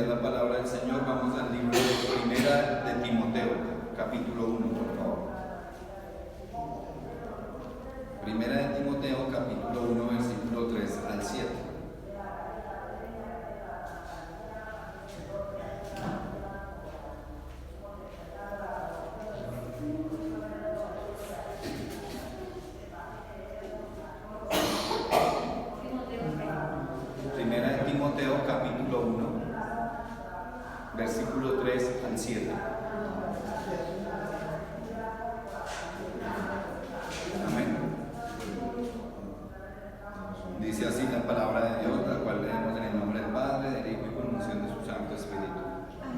leer la palabra del Señor, vamos al libro de Primera de Timoteo, capítulo 1, por favor. Primera de Timoteo, capítulo 1, versículo 3 al 7. Primera de Timoteo, capítulo 1, versículo 3 al 7. Amén. Dice así la palabra de Dios, la cual leemos en el nombre del Padre, del Hijo y por unción de su Santo Espíritu.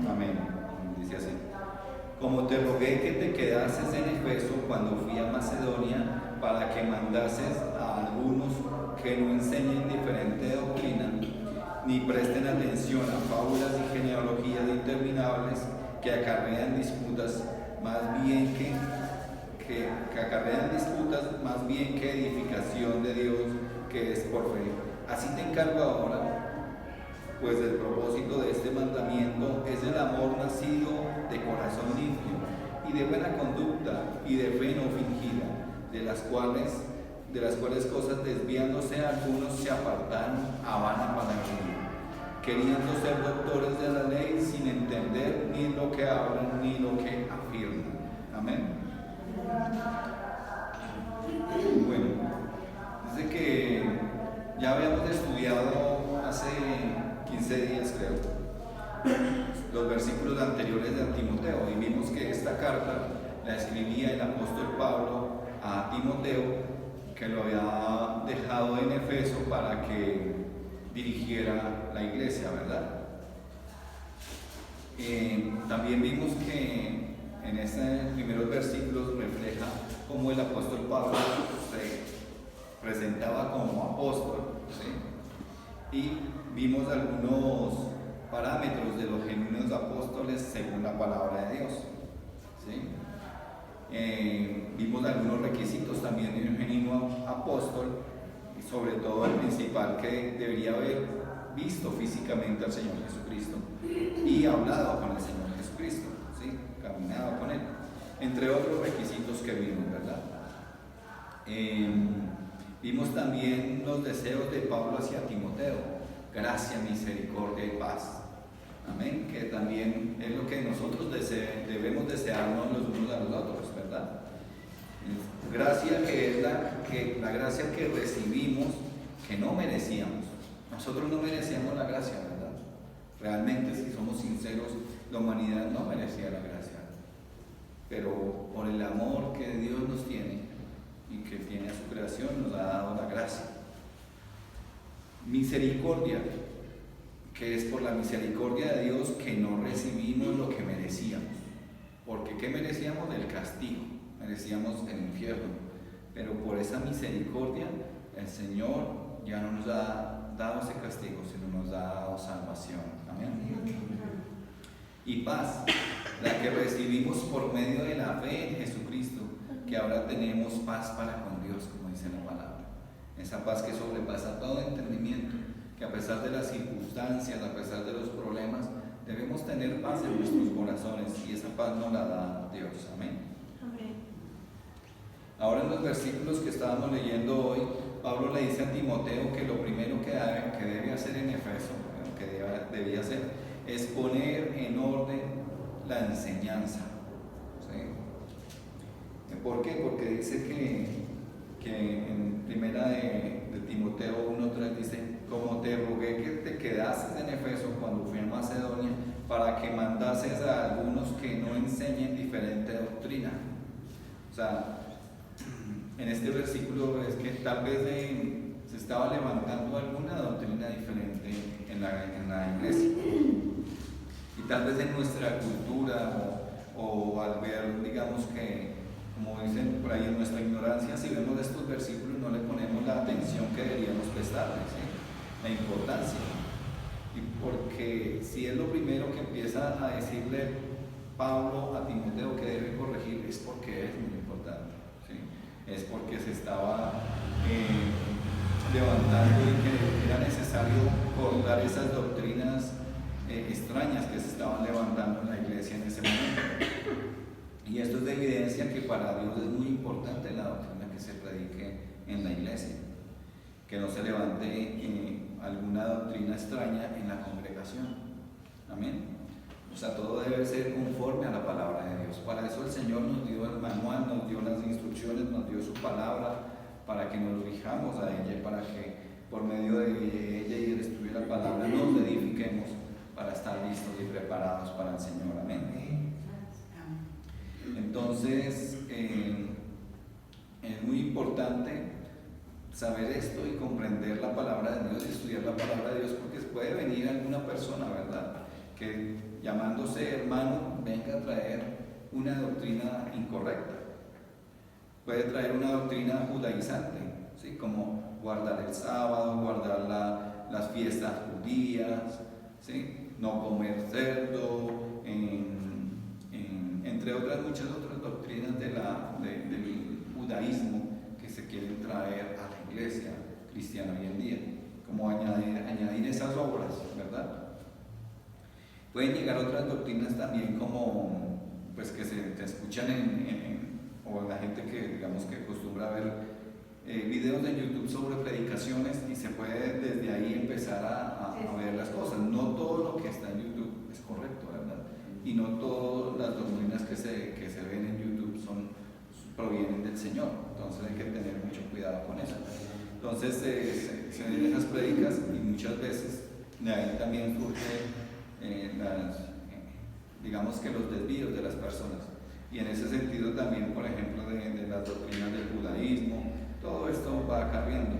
Amén. Dice así: como te rogué que te quedases en Efeso cuando fui a Macedonia, para que mandases a algunos que no enseñen diferente doctrina, ni presten atención a fábulas y genealogías interminables que acarrean disputas más bien que edificación de Dios, que es por fe. Así te encargo ahora, pues el propósito de este mandamiento es el amor nacido de corazón limpio y de buena conducta y de fe no fingida, de las cuales cosas desviándose algunos se apartaron a vana palabrería, queriendo ser doctores de la ley sin entender ni lo que hablan ni lo que afirman. Amén. Bueno, desde que ya habíamos estudiado hace 15 días, creo, los versículos anteriores de Timoteo, y vimos que esta carta la escribía el apóstol Pablo a Timoteo, que lo había dejado en Efeso para que dirigiera la iglesia, ¿verdad? También vimos que en estos primeros versículos refleja cómo el apóstol Pablo se presentaba como apóstol, ¿sí? Y vimos algunos parámetros de los genuinos apóstoles según la palabra de Dios, ¿sí? Vimos algunos requisitos también de un genuino apóstol, y sobre todo el principal, que debería haber visto físicamente al Señor Jesucristo y hablado con el Señor Jesucristo, ¿sí? Caminado con Él, entre otros requisitos que vimos, ¿verdad? Vimos también los deseos de Pablo hacia Timoteo: gracia, misericordia y paz. Amén, que también es lo que nosotros debemos desearnos los unos a los otros, ¿verdad? Gracia, que es la gracia que recibimos, que no merecíamos. Nosotros no merecíamos la gracia, ¿verdad? Realmente, si somos sinceros, la humanidad no merecía la gracia, pero por el amor que Dios nos tiene y que tiene a su creación, nos ha dado la gracia. Misericordia, que es por la misericordia de Dios que no recibimos lo que merecíamos. Porque ¿qué merecíamos? El castigo, merecíamos el infierno, pero por esa misericordia el Señor ya no nos ha dado ese castigo, sino nos ha dado salvación. Amén. Y paz, la que recibimos por medio de la fe en Jesucristo, que ahora tenemos paz para con Dios, como dice la palabra. Esa paz que sobrepasa todo entendimiento, que a pesar de las circunstancias, a pesar de los problemas, debemos tener paz en nuestros corazones, y esa paz nos la da Dios. Amén. Amén. Ahora, en los versículos que estábamos leyendo hoy, Pablo le dice a Timoteo que lo primero que debe hacer en Efeso, que debía hacer, es poner en orden la enseñanza, ¿sí? ¿Por qué? Porque dice que en primera de Timoteo 1:3 dice: como te rogué que te quedases en Efeso cuando fui a Macedonia, para que mandases a algunos que no enseñen diferente doctrina. O sea, en este versículo es que tal vez se estaba levantando alguna doctrina diferente en la iglesia, y tal vez en nuestra cultura o al ver, digamos que, como dicen por ahí, en nuestra ignorancia, si vemos estos versículos no le ponemos la atención que deberíamos prestarle, ¿sí? La importancia. Y porque si es lo primero que empieza a decirle Pablo a Timoteo que debe corregir, es porque es muy importante, ¿sí? Es porque se estaba levantando y que era necesario cortar esas doctrinas extrañas que se estaban levantando en la iglesia en ese momento. Y esto es de evidencia que para Dios es muy importante la doctrina que se predique en la iglesia, que no se levante alguna doctrina extraña en la congregación. Amén. O sea, todo debe ser conforme a la palabra de Dios. Para eso el Señor nos dio el manual, nos dio las instrucciones, nos dio su palabra, para que nos rijamos a ella, para que por medio de ella y el estudio de la palabra nos edifiquemos para estar listos y preparados para el Señor. Amén. Entonces, es muy importante saber esto y comprender la palabra de Dios y estudiar la palabra de Dios, porque puede venir alguna persona, ¿verdad?, que llamándose hermano venga a traer una doctrina incorrecta. Puede traer una doctrina judaizante, ¿sí?, como guardar el sábado, guardar las fiestas judías, ¿sí?, no comer cerdo, entre otras muchas otras doctrinas del judaísmo que se quieren traer a la iglesia cristiana hoy en día, como añadir esas obras, ¿verdad? Pueden llegar otras doctrinas también como, pues, que se escuchan o la gente que, digamos, que acostumbra a ver videos de YouTube sobre predicaciones, y se puede desde ahí empezar a ver las cosas. No todo lo que está en YouTube es correcto, ¿verdad? Y no todas las doctrinas que se ven en YouTube provienen del Señor. Entonces hay que tener mucho cuidado con eso. Entonces se ven esas prédicas, y muchas veces de ahí también surge digamos que los desvíos de las personas. Y en ese sentido también, por ejemplo, de las doctrinas del judaísmo, todo esto va cambiando.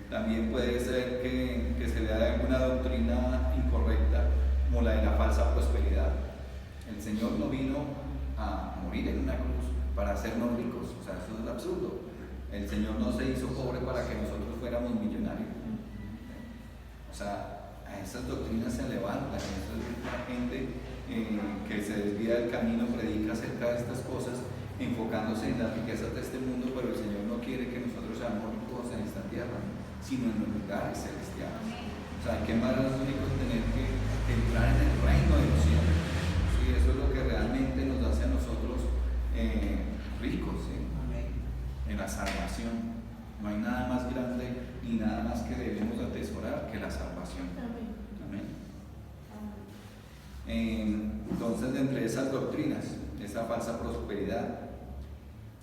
También puede ser que se le haga alguna doctrina incorrecta, como la de la falsa prosperidad. El Señor no vino a morir en una cruz para hacernos ricos, o sea, eso es absurdo. El Señor no se hizo pobre para que nosotros fuéramos millonarios. O sea, a esas doctrinas se levantan, eso es la gente que se desvía del camino, predica acerca de estas cosas, enfocándose en las riquezas de este mundo, pero el Señor no quiere que nosotros seamos ricos en esta tierra, sino en los lugares celestiales. O sea, qué más es único tener que entrar en el reino de los cielos. ¿Sí? Eso es lo que realmente nos hace a nosotros ricos, ¿sí?, en la salvación. No hay nada más grande ni nada más que debemos atesorar que la salvación. Amén. Entonces, entre esas doctrinas, esa falsa prosperidad,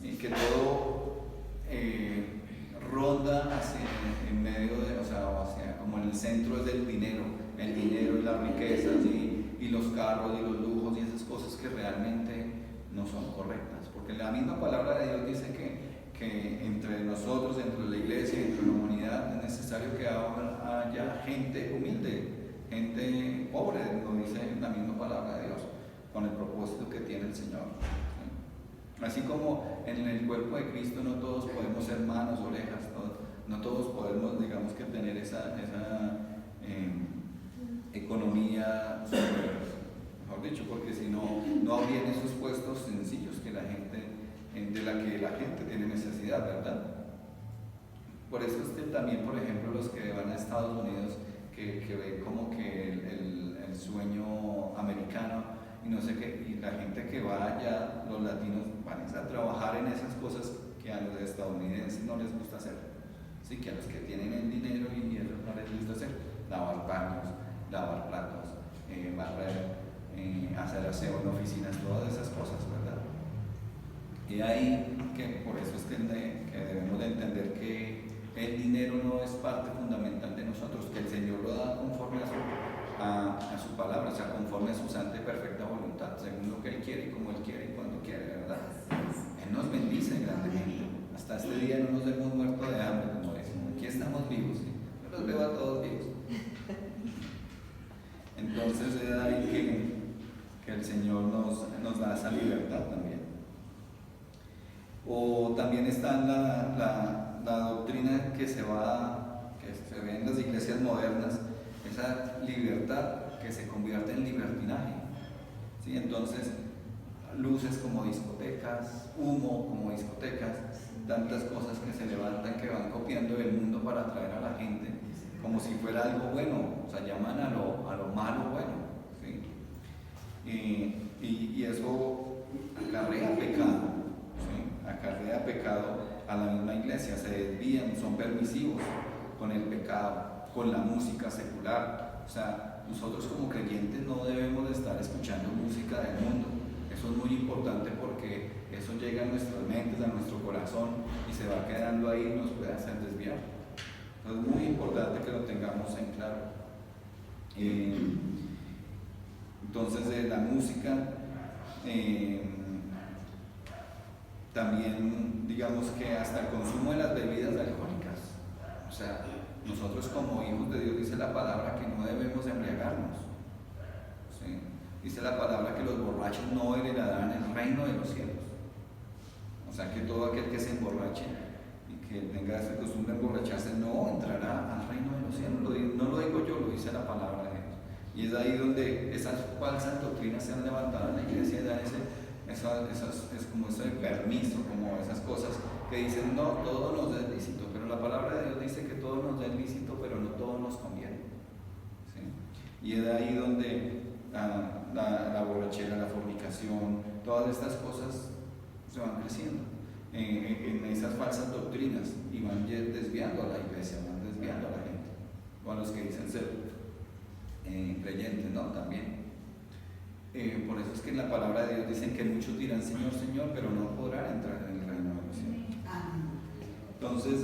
que todo ronda en medio de, o sea, como en el centro es el dinero y las riquezas y los carros y los lujos y esas cosas que realmente no son correctas, porque la misma palabra de Dios dice que entre nosotros, entre la iglesia, entre la humanidad, es necesario que haya gente humilde, gente pobre, lo dice la misma palabra de Dios, con el propósito que tiene el Señor. ¿Sí? Así como en el cuerpo de Cristo no todos podemos ser manos, orejas, no todos podemos, digamos, que tener esa economía, mejor dicho, porque si no habrían esos puestos sencillos de la que la gente tiene necesidad, ¿verdad? Por eso también, por ejemplo, los que van a Estados Unidos, que ven como que el sueño americano y no sé qué, y la gente que va allá, los latinos, van a trabajar en esas cosas que a los estadounidenses no les gusta hacer. Sí, que a los que tienen el dinero y ellos no les gusta hacer: lavar baños, lavar platos, barrer, hacer aseo en oficinas, todas esas cosas, ¿verdad? Y ahí que por eso es que debemos de entender que el dinero no es parte fundamental de nosotros, que el Señor lo da conforme a su palabra, o sea, conforme a su santa y perfecta voluntad, según lo que Él quiere y como Él quiere y cuando quiere, ¿verdad? Él nos bendice grandemente. Hasta este día no nos hemos muerto de hambre, como decimos. Aquí estamos vivos, ¿sí? Yo los veo a todos vivos. Entonces es ahí que el Señor nos da esa libertad también. O también está la doctrina que se ve en las iglesias modernas, esa libertad que se convierte en libertinaje. ¿Sí? Entonces, luces como discotecas, humo como discotecas, tantas cosas que se levantan, que van copiando del mundo para atraer a la gente como si fuera algo bueno, o sea, llaman a lo malo bueno, ¿sí? Y eso acarrea pecado, ¿sí? Acarrea pecado a la misma iglesia, se desvían, son permisivos con el pecado, con la música secular. O sea, nosotros como creyentes no debemos de estar escuchando música del mundo. Eso es muy importante porque eso llega a nuestras mentes, a nuestro corazón y se va quedando ahí y nos puede hacer desviar. Entonces es muy importante que lo tengamos en claro. Entonces la música también, digamos que hasta el consumo de las bebidas alcohólicas. O sea, nosotros como hijos de Dios dice la palabra que no debemos embriagarnos, ¿sí? Dice la palabra que los borrachos no heredarán el reino de los cielos. O sea que todo aquel que se emborrache y que tenga esa costumbre de emborracharse no entrará al reino de los cielos. No lo digo yo, lo dice la palabra de Dios. Y es ahí donde esas falsas doctrinas se han levantado en la iglesia y dan es como ese permiso, como esas cosas que dicen, no, todo nos es lícito, pero la palabra de Dios dice que todo nos es lícito, pero no todo nos conviene, ¿sí? Y es ahí donde la borrachera, la fornicación, todas estas cosas se van creciendo en esas falsas doctrinas y van desviando a la iglesia, van desviando a la gente, o a los que dicen ser creyentes, ¿no? También. Por eso es que en la palabra de Dios dicen que muchos dirán Señor, Señor, pero no podrán entrar en el reino de los cielos. Entonces,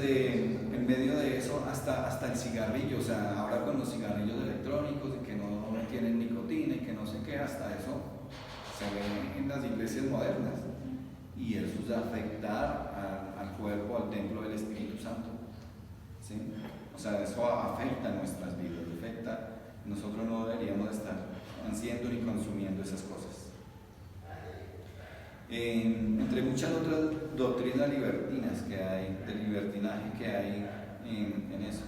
en medio de eso, hasta el cigarrillo, o sea, ahora con los cigarrillos electrónicos y que no tienen nicotina y que no sé qué, hasta eso se ve en las iglesias modernas. Y eso es afectar al cuerpo, al templo del Espíritu Santo, ¿sí? O sea, eso afecta nuestras vidas, afecta. Nosotros no deberíamos estar haciendo ni consumiendo esas cosas. Entre muchas otras doctrinas libertinas que hay, de libertinaje que hay en eso,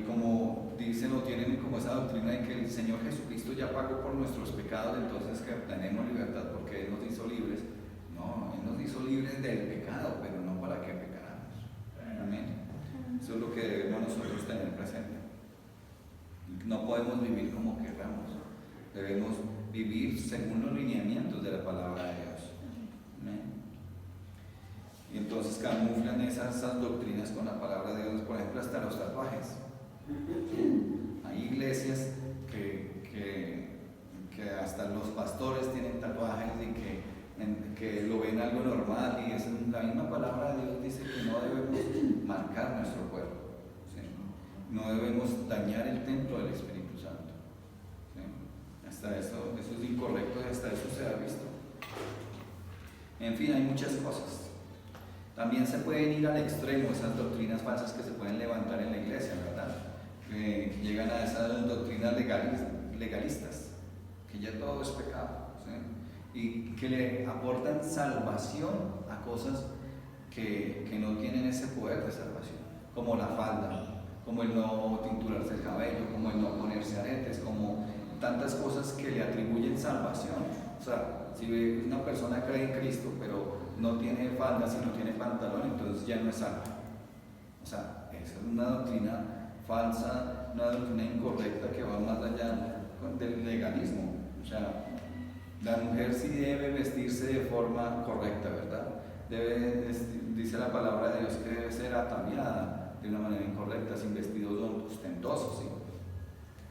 como dicen o tienen como esa doctrina de que el Señor Jesucristo ya pagó por nuestros pecados, entonces que tenemos libertad porque Él nos hizo libres. No, Él nos hizo libres del pecado, pero no para que pecáramos. Amén. Eso es lo que debemos nosotros tener presente. No podemos vivir como queramos, debemos vivir según los lineamientos de la palabra de Dios. ¿Amén? Y entonces camuflan esas doctrinas con la palabra de Dios, por ejemplo, hasta los tatuajes. Hay iglesias que hasta los pastores tienen tatuajes y que lo ven algo normal, y la misma palabra de Dios dice que no debemos marcar nuestro cuerpo. No debemos dañar el templo del Espíritu Santo, ¿sí? Hasta eso es incorrecto y hasta eso se ha visto. En fin, hay muchas cosas. También se pueden ir al extremo esas doctrinas falsas que se pueden levantar en la iglesia, ¿verdad? Que llegan a esas doctrinas legalistas, que ya todo es pecado, ¿sí? Y que le aportan salvación a cosas que no tienen ese poder de salvación, como la falda, como el no tinturarse el cabello, como el no ponerse aretes, como tantas cosas que le atribuyen salvación. O sea, si una persona cree en Cristo, pero no tiene falda, si no tiene pantalón, entonces ya no es salva. O sea, esa es una doctrina falsa, una doctrina incorrecta que va más allá del legalismo. O sea, la mujer sí debe vestirse de forma correcta, ¿verdad? Dice la palabra de Dios que debe ser ataviada de una manera incorrecta, sin vestidos ostentosos, ¿sí?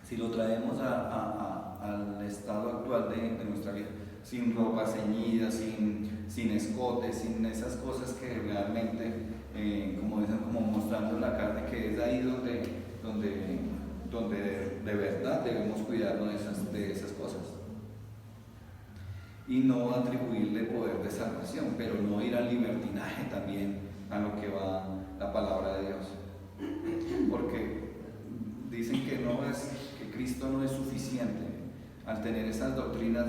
Si lo traemos al estado actual de nuestra vida, sin ropa ceñida, sin escotes, sin esas cosas que realmente, como dicen, como mostrando la carne, que es ahí donde de verdad debemos cuidarnos de esas cosas. Y no atribuirle poder de salvación, pero no ir al libertinaje también, a lo que va la palabra de Dios. Porque dicen que Cristo no es suficiente al tener esas doctrinas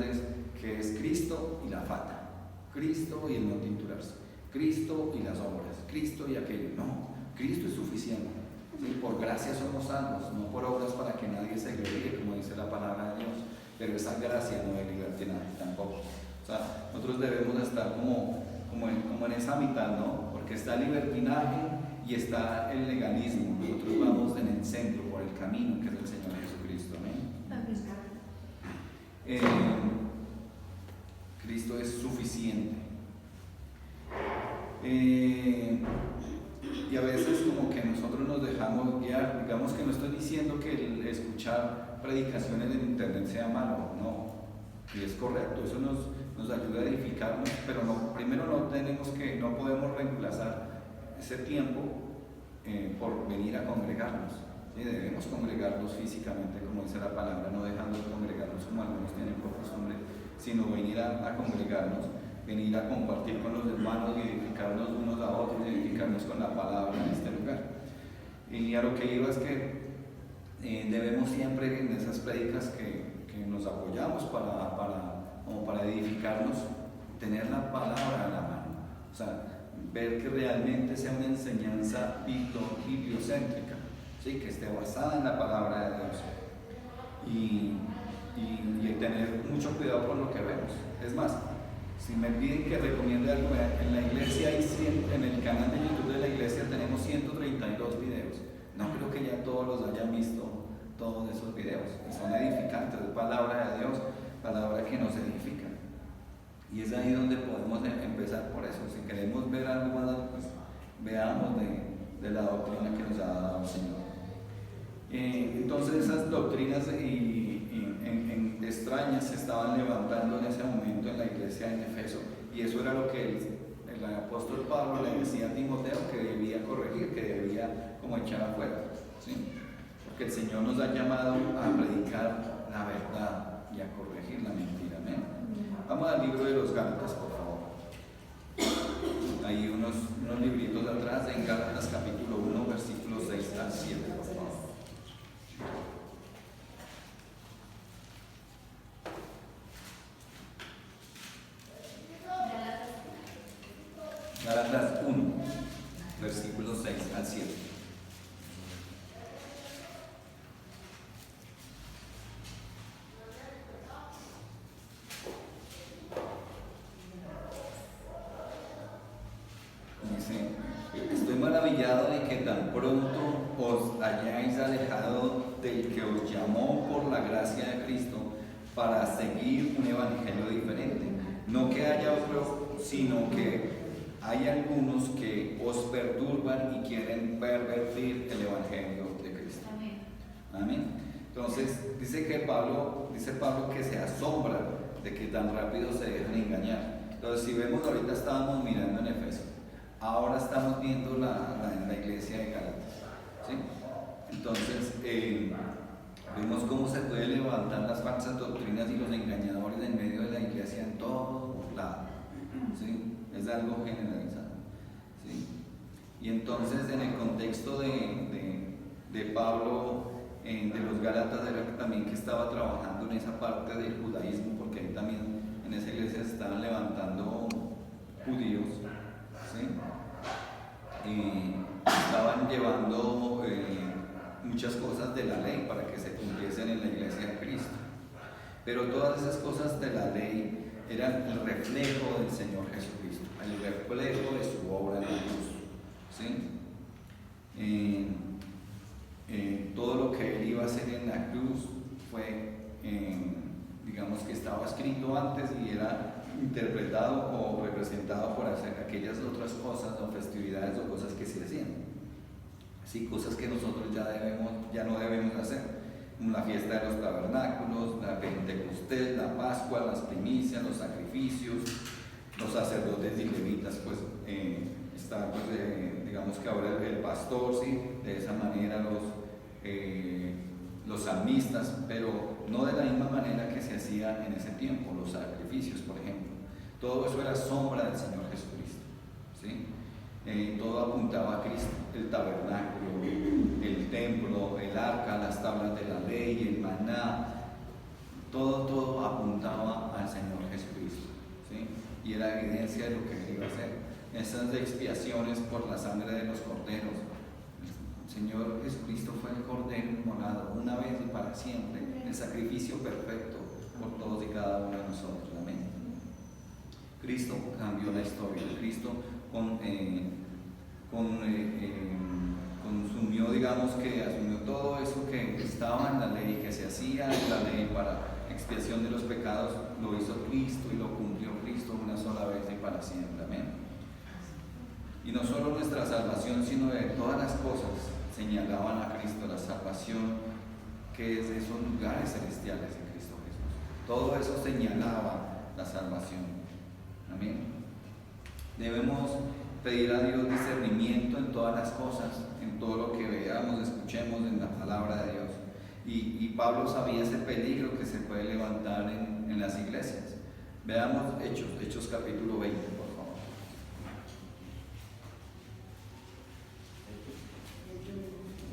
que es Cristo y la falda, Cristo y el no tinturarse, Cristo y las obras, Cristo y aquello. No, Cristo es suficiente. ¿Sí? Por gracia somos salvos, no por obras para que nadie se gloríe, como dice la palabra de Dios. Pero esa gracia no es libertinaje tampoco. O sea, nosotros debemos estar como en esa mitad, ¿no? Porque está el libertinaje y está el legalismo. Nosotros vamos en el centro, por el camino que es el Señor Jesucristo. Amén. Cristo es suficiente. Y a veces como que nosotros nos dejamos guiar. Digamos que no estoy diciendo que el escuchar predicaciones en internet sea malo, no, y es correcto, eso nos ayuda a edificarnos, pero primero no podemos reemplazar ese tiempo por venir a congregarnos. ¿Sí? Debemos congregarnos físicamente, como dice la palabra, no dejando de congregarnos como algunos tienen por costumbre, sino venir a congregarnos, venir a compartir con los hermanos y edificarnos unos a otros, y edificarnos con la palabra en este lugar. Y a lo que iba es que debemos siempre en esas prédicas que nos apoyamos como para edificarnos, tener la palabra a la mano, o sea, ver que realmente sea una enseñanza bibliocéntrica, ¿sí? Que esté basada en la palabra de Dios, y tener mucho cuidado con lo que vemos. Es más, si me piden que recomiende algo, en la iglesia en el canal de YouTube de la iglesia tenemos 132 videos. No creo que ya todos los hayan visto, todos esos videos. Son edificantes, es palabra de Dios, palabra que nos edifica. Y es ahí donde podemos empezar por eso. Si queremos ver algo más, pues veamos de la doctrina que nos ha dado el Señor. Entonces esas doctrinas extrañas se estaban levantando en ese momento en la iglesia en Efeso, y eso era lo que el apóstol Pablo le decía a Timoteo que debía corregir, que debía como echar afuera, ¿sí? Porque el Señor nos ha llamado a predicar la verdad y a corregir la mentira. Amén. Vamos al libro de los Gálatas, por favor. Hay unos libritos atrás en Gálatas capítulo 1, versículos 6 al 7, por favor. Gálatas 1, versículos 6 al 7. Dice: estoy maravillado de que tan pronto os hayáis alejado del que os llamó por la gracia de Cristo para seguir un evangelio diferente. No que haya otro, sino que hay algunos que os perturban y quieren pervertir el evangelio de Cristo. Amén. Amén. Entonces dice Pablo que se asombra de que tan rápido se dejan engañar. Entonces, si vemos, ahorita estábamos mirando en Efeso, ahora estamos viendo en la iglesia de Gálatas, ¿sí? Entonces vemos cómo se puede levantar las falsas doctrinas y los engañadores en medio de la iglesia en todos lados, ¿sí? Es algo generalizado, ¿sí? Y entonces en el contexto de Pablo, de los Gálatas, era también que estaba trabajando en esa parte del judaísmo, porque ahí también en esa iglesia se estaban levantando judíos, ¿sí? Y estaban llevando muchas cosas de la ley para que se cumpliesen en la iglesia de Cristo, pero todas esas cosas de la ley eran el reflejo del Señor Jesucristo, el reflejo de su obra en la cruz, ¿sí? Todo lo que Él iba a hacer en la cruz fue, digamos que estaba escrito antes y era interpretado o representado por hacer aquellas otras cosas o festividades o cosas que se hacían, ¿sí? Cosas que nosotros ya no debemos hacer, como la fiesta de los tabernáculos, la Pentecostés, la Pascua, las primicias, los sacrificios. Los sacerdotes y levitas, pues está, pues, digamos que ahora el pastor, ¿sí? De esa manera los salmistas, pero no de la misma manera que se hacía en ese tiempo, los sacrificios, por ejemplo. Todo eso era sombra del Señor Jesucristo, ¿sí? Todo apuntaba a Cristo: el tabernáculo, el templo, el arca, las tablas de la ley, el maná, todo apuntaba al Señor Jesucristo, ¿sí? Y era evidencia de lo que Él iba a hacer. Esas expiaciones por la sangre de los corderos. El Señor Jesucristo fue el cordero inmolado una vez y para siempre, el sacrificio perfecto por todos y cada uno de nosotros. Amén. Cristo cambió la historia. Cristo consumió, digamos que asumió todo eso que estaba en la ley, que se hacía en la ley para expiación de los pecados, lo hizo Cristo y lo cumplió Cristo una sola vez y para siempre. Amén. Y no solo nuestra salvación, sino de todas las cosas señalaban a Cristo, la salvación que es de esos lugares celestiales en Cristo Jesús. Todo eso señalaba la salvación. Amén. Debemos pedir a Dios discernimiento en todas las cosas, en todo lo que veamos, escuchemos en la palabra de Dios. Y Pablo sabía ese peligro que se puede levantar en las iglesias. Veamos Hechos capítulo 20, por favor.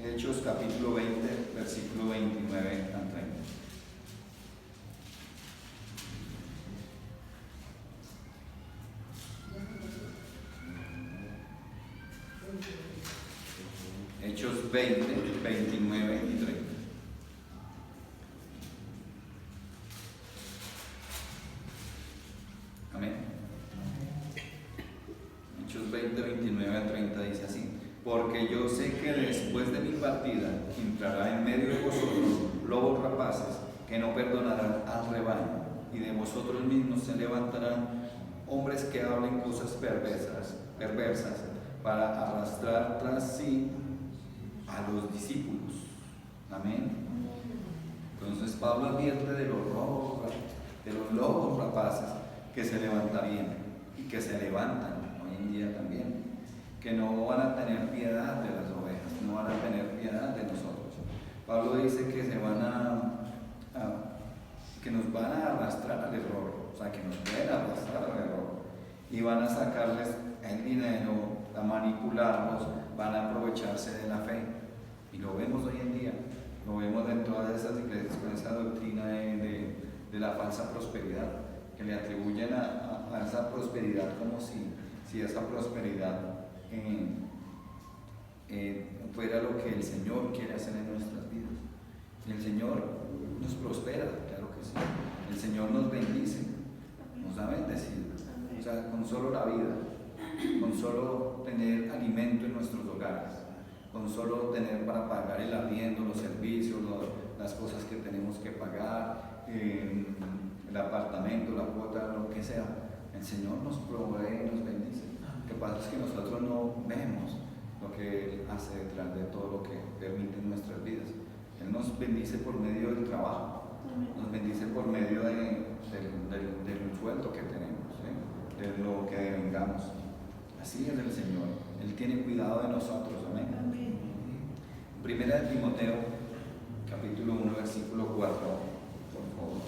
Hechos capítulo 20, versículo 29 al 30. Hechos 20, 29 y 30. Amén. Hechos 20, 29 a 30 dice así: porque yo sé que después de mi partida entrará en medio de vosotros lobos rapaces que no perdonarán al rebaño, y de vosotros mismos se levantarán hombres que hablen cosas perversas para arrastrar tras sí a los discípulos. Amén. Entonces Pablo advierte de los lobos rapaces que se levantarían y que se levantan hoy en día también, que no van a tener piedad de las ovejas, no van a tener piedad de nosotros. Pablo dice que que nos van a arrastrar al error, o sea, que nos pueden arrastrar al error, y van a sacarles el dinero, a manipularlos, van a aprovecharse de la fe. Y lo vemos hoy en día, lo vemos en todas esas iglesias con esa doctrina de la falsa prosperidad, que le atribuyen a esa prosperidad como si esa prosperidad fuera lo que el Señor quiere hacer en nuestras vidas. Y el Señor nos prospera, claro que sí. El Señor nos bendice, nos ha bendecido. O sea, con solo la vida, con solo tener alimento en nuestros hogares, con solo tener para pagar el arriendo, los servicios, las cosas que tenemos que pagar, el apartamento, la cuota, lo que sea, el Señor nos provee y nos bendice. Lo que pasa es que nosotros no vemos lo que Él hace detrás de todo lo que permite en nuestras vidas. Él nos bendice por medio del trabajo, nos bendice por medio del sueldo que tenemos, de lo que devengamos. Así es el Señor. Él tiene cuidado de nosotros. Amén. Amén. Primera de Timoteo, capítulo 1, versículo 4, por favor.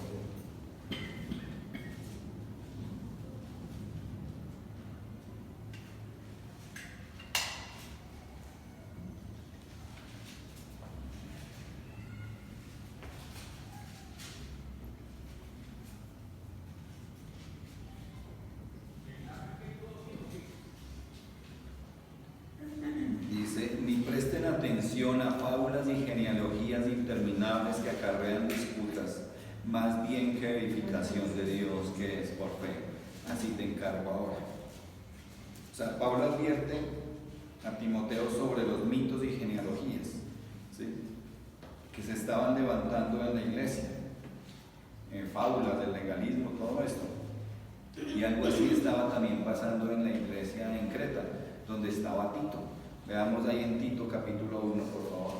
Atención a fábulas y genealogías interminables que acarrean disputas, más bien que edificación de Dios, que es por fe. Así te encargo ahora. O sea, Pablo advierte a Timoteo sobre los mitos y genealogías, ¿sí?, que se estaban levantando en la iglesia, fábulas del legalismo, todo esto. Y algo así estaba también pasando en la iglesia en Creta, donde estaba Tito. Veamos ahí en Tito capítulo 1, por favor.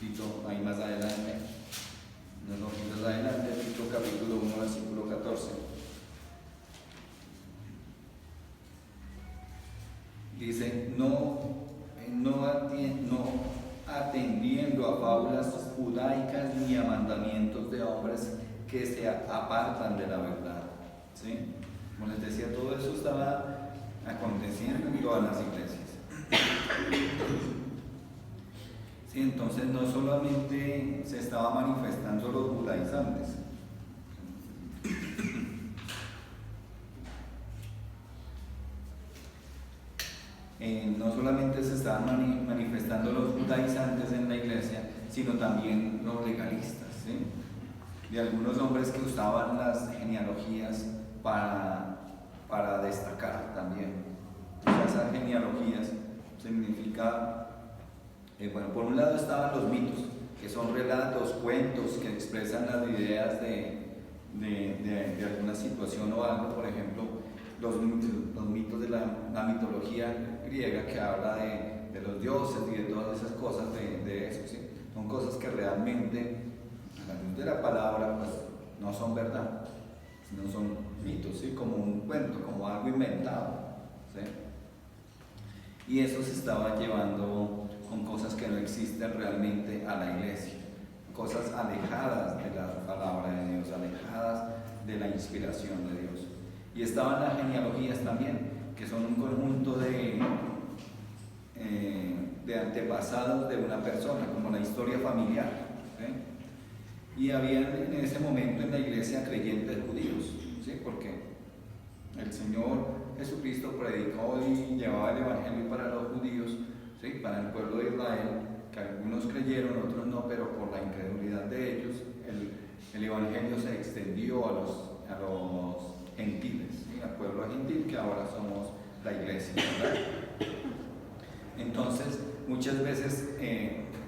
Tito, ahí más adelante. Unos hojitas adelante, Tito capítulo 1, versículo 14. Dice, no atendiendo a fábulas judaicas ni a mandamientos de hombres que se apartan de la verdad. ¿Sí? Como les decía, todo eso estaba aconteciendo en todas las iglesias. Sí, entonces no solamente se estaba manifestando los judaizantes, no solamente se estaban manifestando los judaizantes en la iglesia, sino también los legalistas, ¿sí?, de algunos hombres que usaban las genealogías para destacar también. esas genealogías significa, bueno, por un lado estaban los mitos, que son relatos, cuentos que expresan las ideas de alguna situación o algo. Por ejemplo, los mitos de la mitología griega, que habla de los dioses y de todas esas cosas de eso, ¿sí? Son cosas que realmente, a la luz de la palabra, pues no son verdad, sino son mitos, ¿sí? Como un cuento, como algo inventado, ¿sí? Y eso se estaba llevando con cosas que no existen realmente a la iglesia, cosas alejadas de la palabra de Dios, alejadas de la inspiración de Dios. Y estaban las genealogías también, que son un conjunto de antepasados de una persona, como la historia familiar, ¿sí? Y había en ese momento en la iglesia creyentes judíos, ¿sí? Porque el Señor Jesucristo predicó y llevaba el evangelio para los judíos, ¿sí? Para el pueblo de Israel, que algunos creyeron, otros no, pero por la incredulidad de ellos, el evangelio se extendió a los gentiles, ¿sí? Al pueblo gentil, que ahora somos la iglesia, ¿verdad? Entonces, muchas veces,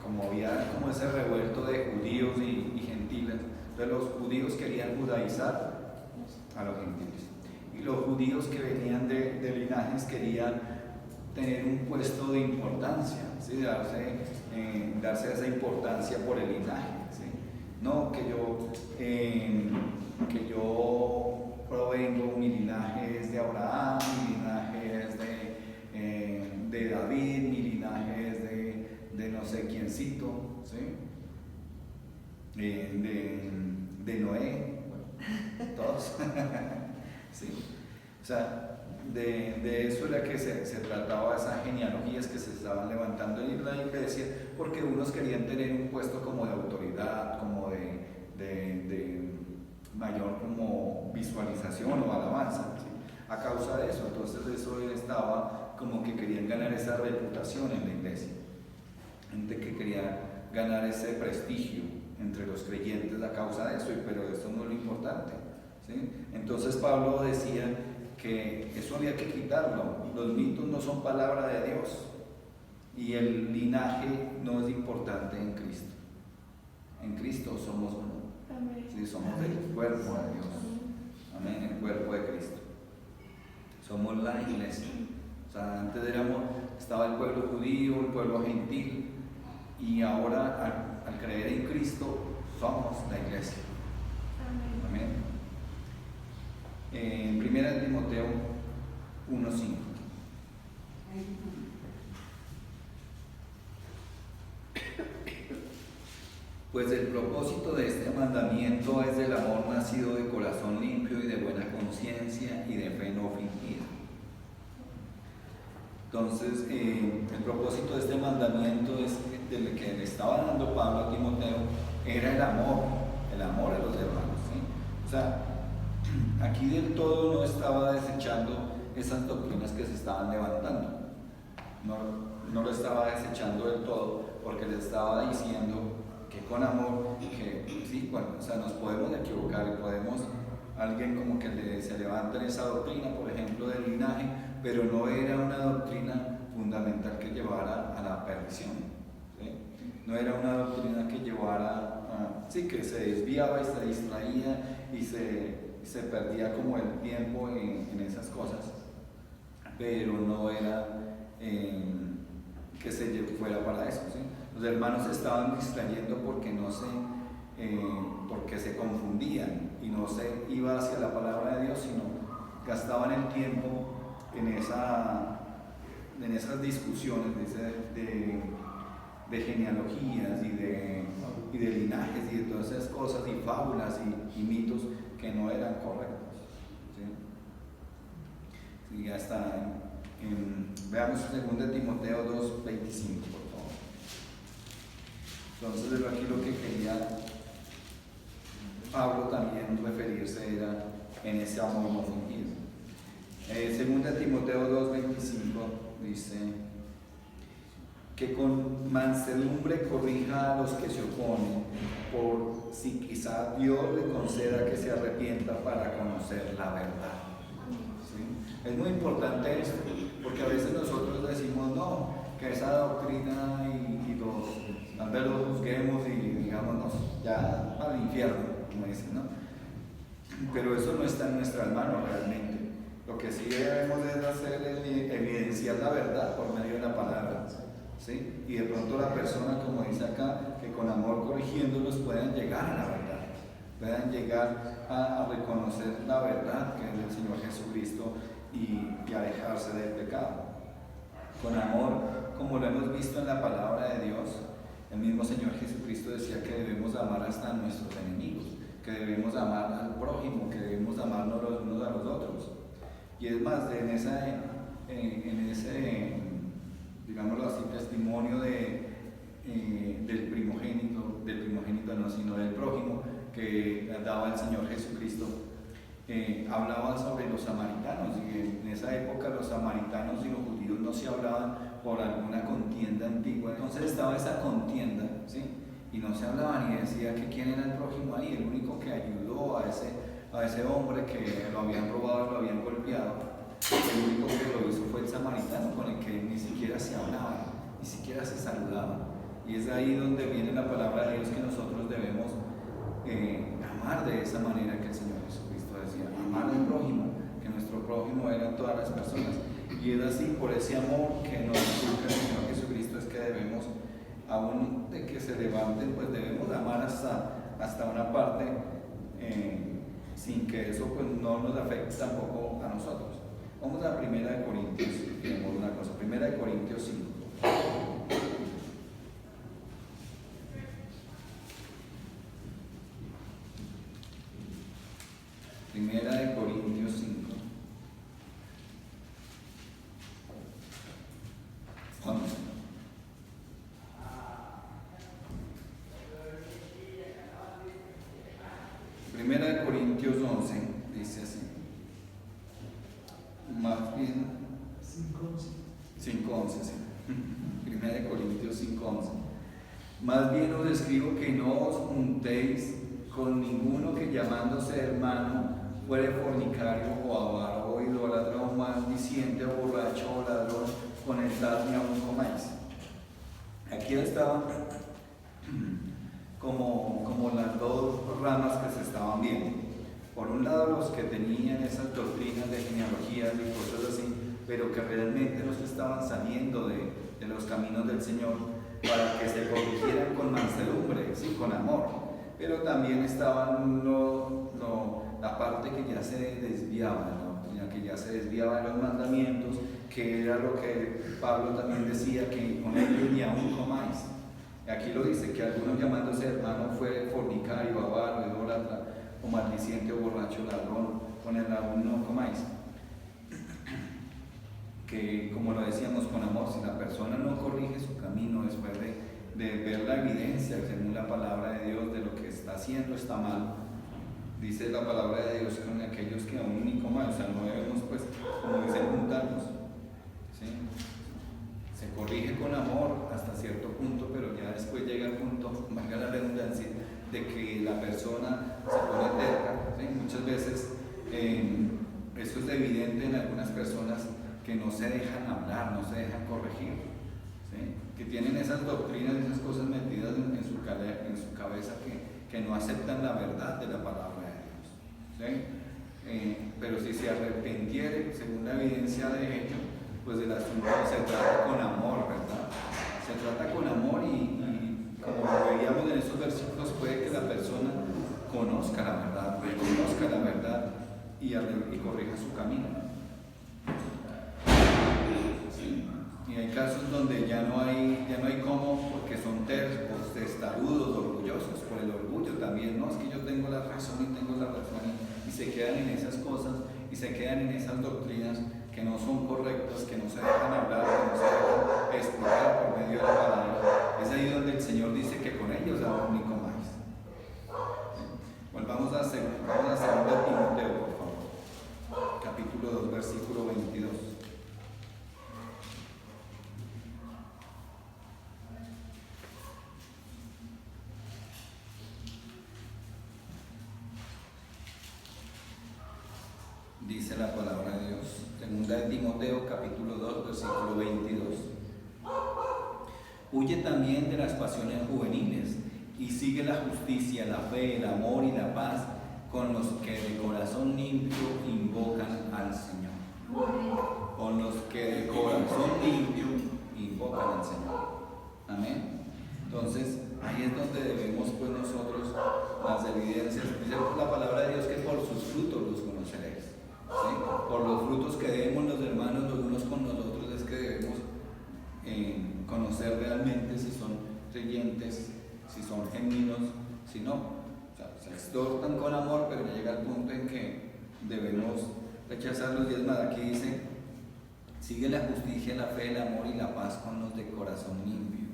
como había como ese revuelto de judíos y gentiles, entonces los judíos querían judaizar a los gentiles, y los judíos que venían de linajes querían tener un puesto de importancia, ¿sí? Darse esa importancia por el linaje, ¿sí? No, que yo provengo, mi linaje es de Abraham, mi linaje es de David, mi linaje es de no sé quiéncito, ¿sí? De Noé, bueno, todos. ¿Sí? O sea, de eso era que se trataba, esas genealogías que se estaban levantando en la iglesia, porque unos querían tener un puesto como de autoridad, como de mayor como visualización o alabanza, ¿sí? A causa de eso. Entonces eso estaba como que querían ganar esa reputación en la iglesia, gente que quería ganar ese prestigio entre los creyentes a causa de eso, pero eso no es lo importante, ¿sí? Entonces Pablo decía que eso había que quitarlo. Los mitos no son palabra de Dios, y el linaje no es importante en Cristo. En Cristo somos uno. Sí, somos el cuerpo de Dios. Amén, el cuerpo de Cristo. Somos la iglesia. O sea, antes estaba el pueblo judío, el pueblo gentil, y ahora al creer en Cristo somos la iglesia. Amén. En 1 Timoteo 1:5. Pues el propósito de este mandamiento es del amor nacido de corazón limpio y de buena conciencia y de fe no fingida. Entonces, el propósito de este mandamiento es del que le estaba dando Pablo a Timoteo, era el amor a los hermanos, ¿sí? O sea, aquí del todo no estaba desechando esas doctrinas que se estaban levantando, no lo estaba desechando del todo, porque le estaba diciendo que con amor, que sí, bueno, o sea, nos podemos equivocar y podemos, alguien como que se levanta en esa doctrina, por ejemplo, del linaje, pero no era una doctrina fundamental que llevara a la perdición, ¿sí? No era una doctrina que llevara sí, que se desviaba y se distraía y se perdía como el tiempo en esas cosas, pero no era que se fuera para eso, ¿sí? Los hermanos se estaban distrayendo porque se confundían y no se iba hacia la palabra de Dios, sino gastaban el tiempo en esas discusiones de genealogías y de linajes y de todas esas cosas y fábulas y mitos que no eran correctos, ¿sí? Sí, ya está. Veamos 2 Timoteo 2:25, por favor. Entonces, aquí lo que quería Pablo también referirse era en ese amor no fingido. 2 Timoteo 2:25 dice que con mansedumbre corrija a los que se oponen, por si quizá Dios le conceda que se arrepienta para conocer la verdad, ¿sí? Es muy importante esto, porque a veces nosotros decimos no, que esa doctrina y los, tal vez los juzguemos y digámonos ya al infierno, como dicen, ¿no? Pero eso no está en nuestras manos realmente. Lo que sí debemos es hacer es evidenciar la verdad por medio de la palabra, ¿sí? Y de pronto la persona, como dice acá, que con amor corrigiéndolos puedan llegar a la verdad, puedan llegar a reconocer la verdad que es el Señor Jesucristo y alejarse del pecado. Con amor, como lo hemos visto en la palabra de Dios, el mismo Señor Jesucristo decía que debemos amar hasta a nuestros enemigos, que debemos amar al prójimo, que debemos amarnos los unos a los otros. Y es más, en ese, digámoslo así, testimonio del primogénito no, sino del prójimo que daba el Señor Jesucristo, hablaba sobre los samaritanos, y en esa época los samaritanos y los judíos no se hablaban por alguna contienda antigua, entonces estaba esa contienda, ¿sí? Y no se hablaban y decía que quién era el prójimo ahí, el único que ayudó a ese hombre que lo habían robado, lo habían golpeado, el único que lo hizo fue el samaritano, con el que ni siquiera se hablaban, ni siquiera se saludaban. Y es ahí donde viene la palabra de Dios, que nosotros debemos amar de esa manera que el Señor Jesucristo decía, amar al prójimo, que nuestro prójimo eran todas las personas. Y es así, por ese amor que nos inculca el Señor Jesucristo, es que debemos, aún de que se levanten, pues debemos amar hasta una parte, sin que eso pues no nos afecte tampoco a nosotros. Vamos a 1 Corintios, tenemos una cosa, 1 Corintios 5. Primera de Corintios 5. Vamos. Primera de Corintios 11 dice así. Más bien 5:11, sí. Primera de Corintios 5:11. Más bien os escribo que no os juntéis con ninguno que llamándose hermano fuere fornicario o avaro o idólatra o maldiciente o borracho o ladrón, con el tal ni aún comáis. Aquí estaba como las dos ramas que se estaban viendo. Por un lado, los que tenían esas doctrinas de genealogías y cosas así, pero que realmente no se estaban saliendo de los caminos del Señor, para que se corrigieran con mansedumbre, ¿sí? Con amor. Pero también estaban la parte que ya se desviaba, ¿no? Que ya se desviaba de los mandamientos, que era lo que Pablo también decía, que con ellos ni aún comáis. Aquí lo dice, que algunos llamándose hermano fue fornicario, avaro, idólatra, o maldiciente, o borracho, ladrón, con el aún no comáis. Que, como lo decíamos, con amor, si la persona no corrige su camino después de ver la evidencia, según la palabra de Dios, de lo que está haciendo está mal, dice la palabra de Dios con aquellos que aún ni coman, o sea, no debemos, pues, como dice, juntarnos, ¿sí? Se corrige con amor hasta cierto punto, pero ya después llega el punto, valga la redundancia, de que la persona se pone terca, ¿sí? Muchas veces eso es evidente en algunas personas que no se dejan hablar, no se dejan corregir, ¿sí? Que tienen esas doctrinas, esas cosas metidas en su cabeza que no aceptan la verdad de la palabra de Dios, ¿sí? Pero si se arrepintiere, según la evidencia de ello, pues el asunto se trata con amor, ¿verdad? Se trata con amor y como veíamos en estos versículos, puede que la persona conozca la verdad, reconozca la verdad y corrija su camino. Sí. Y hay casos donde ya no hay cómo, porque son tercos, testarudos, orgullosos, por el orgullo también, no, es que yo tengo la razón y tengo la razón, y se quedan en esas cosas, y se quedan en esas doctrinas que no son correctas, que no se dejan hablar, que no se dejan explicar por medio de la palabra. Es ahí donde el Señor dice que con ellos aún ni comáis. Volvamos a 2 Timoteo, por favor. Capítulo 2, versículo 22. Dice la palabra de Dios, 2 Segunda de Timoteo capítulo 2 versículo 22. Huye también de las pasiones juveniles y sigue la justicia, la fe, el amor y la paz con los que de corazón limpio invocan al Señor. Con los que de corazón limpio invocan al Señor. Amén. Entonces, ahí es donde debemos pues nosotros las evidencias. Dice la palabra de Dios que por sus frutos los conoceréis. ¿Sí? Por los frutos que demos los hermanos los unos con los otros es que debemos conocer realmente si son creyentes, si son genuinos, si no. O sea, se exhortan con amor, pero llega el punto en que debemos rechazarlos. Y es más, aquí dice, sigue la justicia, la fe, el amor y la paz con los de corazón limpio.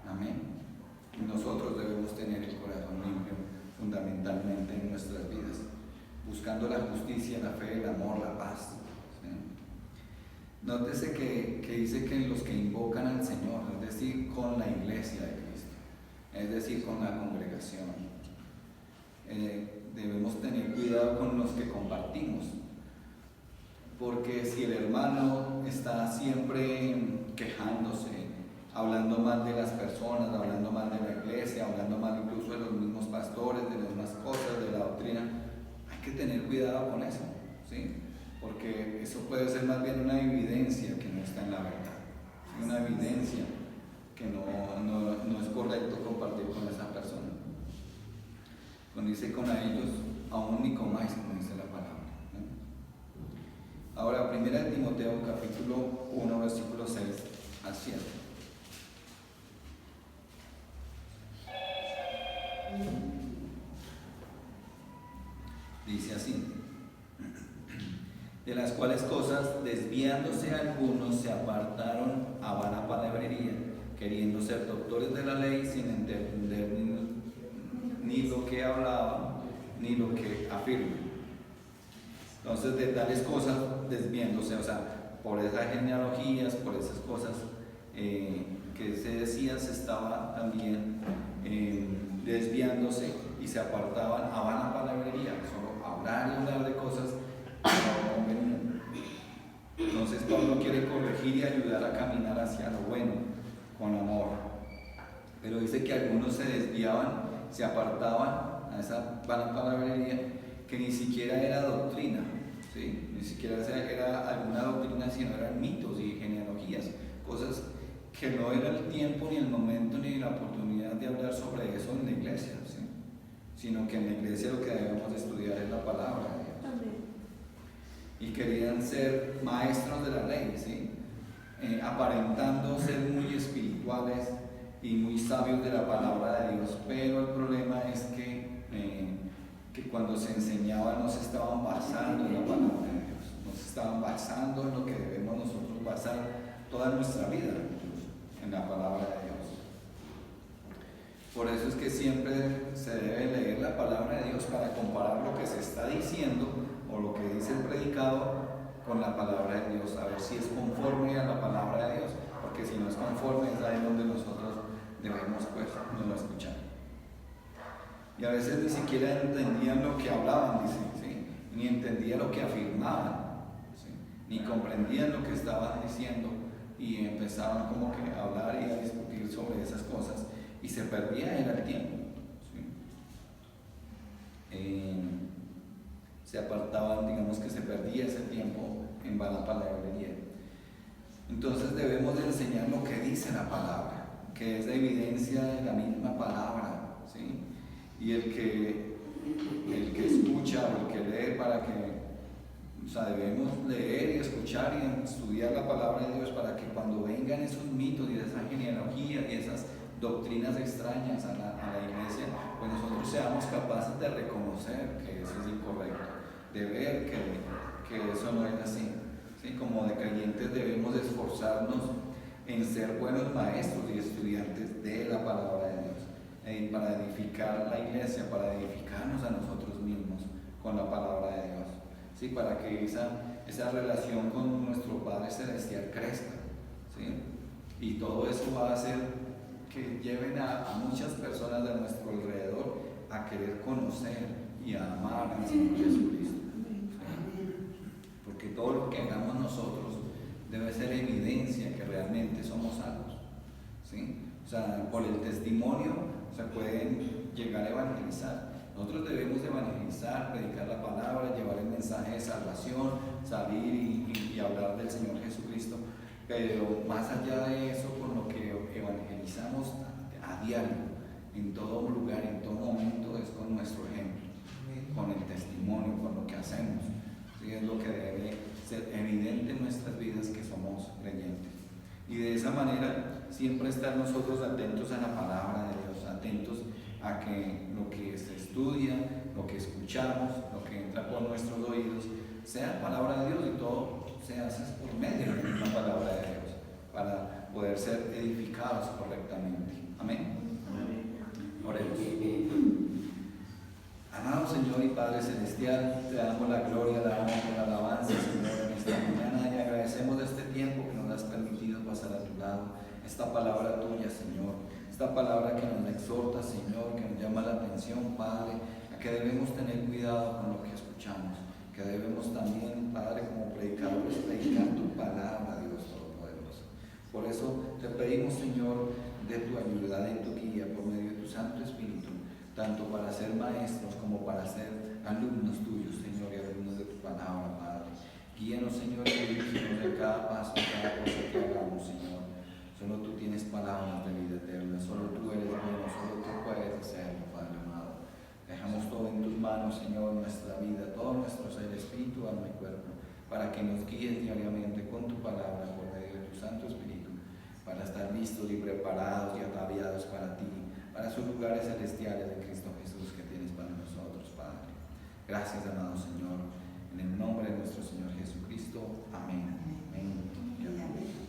Amén. Y nosotros debemos tener el corazón limpio fundamentalmente en nuestras vidas, buscando la justicia, la fe, el amor, la paz. ¿Sí? Nótese que dice que los que invocan al Señor, es decir, con la iglesia de Cristo, es decir, con la congregación, debemos tener cuidado con los que compartimos, porque si el hermano está siempre quejándose, hablando mal de las personas, hablando mal de la iglesia, hablando mal incluso de los mismos pastores, de las mismas cosas, de la doctrina, hay que tener cuidado con eso, ¿sí? Porque eso puede ser más bien una evidencia que no está en la verdad, ¿sí? Una evidencia que no es correcto compartir con esa persona. Cuando dice con a ellos, aún ni comáis, como dice la palabra, ¿no? Ahora, 1 de Timoteo capítulo 1, versículo 6 al 7. Dice así: de las cuales cosas, desviándose algunos, se apartaron a vana palabrería, queriendo ser doctores de la ley, sin entender ni lo que hablaban, ni lo que afirman. Entonces, de tales cosas, desviándose, o sea, por esas genealogías, por esas cosas que se decían, se estaba también desviándose y se apartaban a vana palabrería, solo hablar y hablar de cosas que no convenían. Entonces Pablo quiere corregir y ayudar a caminar hacia lo bueno, con amor. Pero dice que algunos se desviaban, se apartaban a esa vana palabrería que ni siquiera era doctrina, ¿sí? Ni siquiera era alguna doctrina, sino eran mitos y genealogías, cosas que no era el tiempo, ni el momento, ni la oportunidad de hablar sobre eso en la iglesia, ¿sí? Sino que en la iglesia lo que debemos estudiar es la palabra de Dios. Amén. Y querían ser maestros de la ley, ¿sí? Aparentando ser muy espirituales y muy sabios de la palabra de Dios, pero el problema es que cuando se enseñaba no se estaban basando en la palabra de Dios, no se estaban basando en lo que debemos nosotros basar toda nuestra vida, en la palabra de Dios. Por eso es que siempre se debe leer la palabra de Dios para comparar lo que se está diciendo o lo que dice el predicador con la palabra de Dios, a ver si es conforme a la palabra de Dios, porque si no es conforme es ahí donde nosotros debemos pues no escuchar. Y a veces ni siquiera entendían lo que hablaban, dicen, ¿sí? Ni entendían lo que afirmaban, ¿sí? Ni comprendían lo que estaban diciendo, y empezaban como que a hablar y a discutir sobre esas cosas y se perdía el tiempo, ¿sí? Se apartaban, digamos que se perdía ese tiempo en vana palabrería. Entonces debemos de enseñar lo que dice la palabra, que es la evidencia de la misma palabra, ¿sí? Y el que escucha o el que lee para que, o sea, debemos leer y escuchar y estudiar la palabra de Dios para que cuando vengan esos mitos y esa genealogía y esas doctrinas extrañas a la iglesia, pues nosotros seamos capaces de reconocer que eso es incorrecto, de ver que eso no es así, ¿sí? Como de creyentes debemos esforzarnos en ser buenos maestros y estudiantes de la palabra de Dios, para edificar la iglesia, para edificarnos a nosotros mismos con la palabra de Dios, ¿sí? Para que esa relación con nuestro Padre Celestial crezca, ¿sí? Y todo eso va a hacer que lleven a muchas personas de nuestro alrededor a querer conocer y a amar al Señor Jesucristo, ¿sí? Porque todo lo que hagamos nosotros debe ser evidencia que realmente somos salvos, ¿sí? O sea, por el testimonio se pueden llegar a evangelizar. Nosotros debemos evangelizar, predicar la palabra, llevar el mensaje de salvación, salir y hablar del Señor Jesucristo, pero más allá de eso, con lo que evangelizamos a diario, en todo lugar, en todo momento, es con nuestro ejemplo, con el testimonio, con lo que hacemos. ¿Sí? Es lo que debe ser evidente en nuestras vidas que somos creyentes. Y de esa manera siempre estar nosotros atentos a la palabra de Dios, atentos a que lo que se estudia, lo que escuchamos, lo que entra por nuestros oídos, sea palabra de Dios, y todo se hace por medio de la palabra de Dios, para poder ser edificados correctamente. Amén. Oremos. Amado Señor y Padre Celestial, te damos la gloria, la honra, la alabanza, Señor, en esta mañana, y agradecemos este tiempo que nos has permitido pasar a tu lado, esta palabra tuya, Señor, esta palabra que nos exhorta, Señor, que nos llama la atención, Padre, a que debemos tener cuidado con lo que escuchamos, que debemos también, Padre, como predicadores, predicar tu palabra, Dios Todopoderoso. Por eso te pedimos, Señor, de tu ayuda, de tu guía, por medio de tu Santo Espíritu, tanto para ser maestros como para ser alumnos tuyos, Señor, y alumnos de tu palabra, Padre. Guíanos, Señor, y dirígenos en cada paso, en cada cosa que hagamos, Señor. Solo tú tienes palabras de vida eterna, solo tú eres bueno, solo tú puedes hacerlo, Padre amado. Dejamos todo en tus manos, Señor, nuestra vida, todo nuestro ser, espíritu, alma y cuerpo, para que nos guíes diariamente con tu palabra por medio de tu Santo Espíritu, para estar listos y preparados y ataviados para ti, para esos lugares celestiales de Cristo Jesús que tienes para nosotros, Padre. Gracias, amado Señor, en el nombre de nuestro Señor Jesucristo. Amén. Amén. Amén.